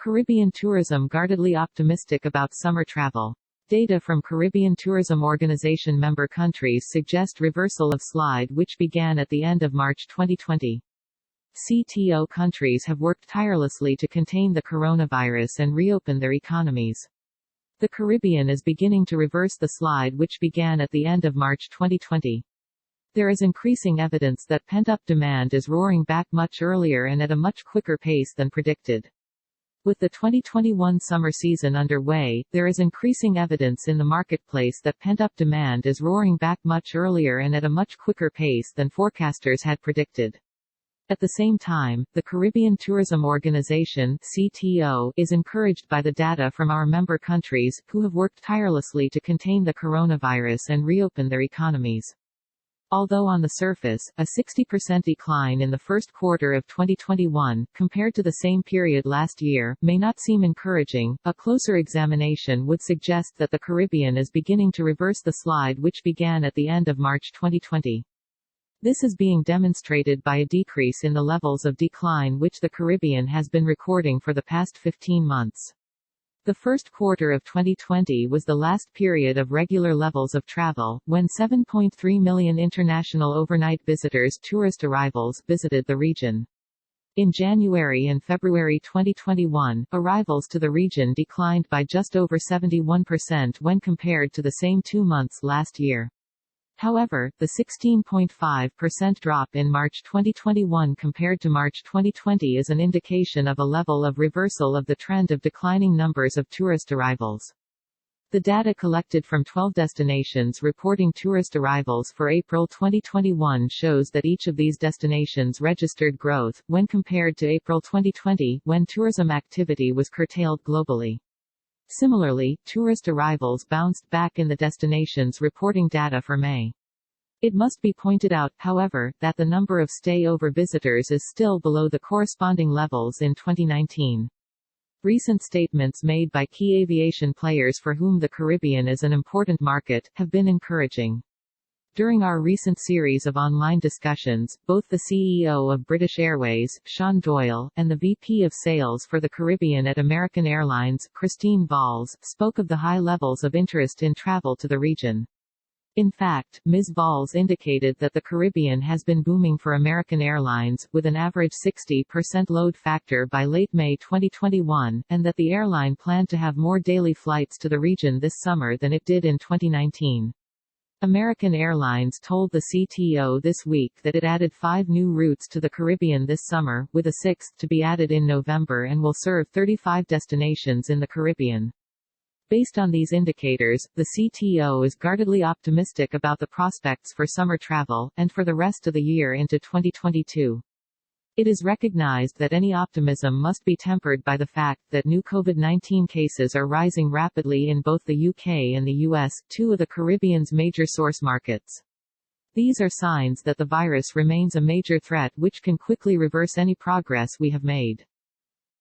Caribbean tourism guardedly optimistic about summer travel. Data from Caribbean Tourism Organization member countries suggest reversal of slide which began at the end of March 2020. CTO countries have worked tirelessly to contain the coronavirus and reopen their economies. The Caribbean is beginning to reverse the slide which began at the end of March 2020. There is increasing evidence that pent-up demand is roaring back much earlier and at a much quicker pace than predicted. With the 2021 summer season underway, there is increasing evidence in the marketplace that pent-up demand is roaring back much earlier and at a much quicker pace than forecasters had predicted. At the same time, the Caribbean Tourism Organization (CTO) is encouraged by the data from our member countries, who have worked tirelessly to contain the coronavirus and reopen their economies. Although on the surface, a 60% decline in the first quarter of 2021, compared to the same period last year, may not seem encouraging, a closer examination would suggest that the Caribbean is beginning to reverse the slide which began at the end of March 2020. This is being demonstrated by a decrease in the levels of decline which the Caribbean has been recording for the past 15 months. The first quarter of 2020 was the last period of regular levels of travel, when 7.3 million international overnight visitors tourist arrivals visited the region. In January and February 2021, arrivals to the region declined by just over 71% when compared to the same 2 months last year. However, the 16.5% drop in March 2021 compared to March 2020 is an indication of a level of reversal of the trend of declining numbers of tourist arrivals. The data collected from 12 destinations reporting tourist arrivals for April 2021 shows that each of these destinations registered growth, when compared to April 2020, when tourism activity was curtailed globally. Similarly, tourist arrivals bounced back in the destinations reporting data for May. It must be pointed out, however, that the number of stay-over visitors is still below the corresponding levels in 2019. Recent statements made by key aviation players for whom the Caribbean is an important market, have been encouraging. During our recent series of online discussions, both the CEO of British Airways, Sean Doyle, and the VP of Sales for the Caribbean at American Airlines, Christine Valls, spoke of the high levels of interest in travel to the region. In fact, Ms. Valls indicated that the Caribbean has been booming for American Airlines, with an average 60% load factor by late May 2021, and that the airline planned to have more daily flights to the region this summer than it did in 2019. American Airlines told the CTO this week that it added 5 new routes to the Caribbean this summer, with a 6th to be added in November, and will serve 35 destinations in the Caribbean. Based on these indicators, the CTO is guardedly optimistic about the prospects for summer travel, and for the rest of the year into 2022. It is recognized that any optimism must be tempered by the fact that new COVID-19 cases are rising rapidly in both the UK and the US, 2 of the Caribbean's major source markets. These are signs that the virus remains a major threat which can quickly reverse any progress we have made.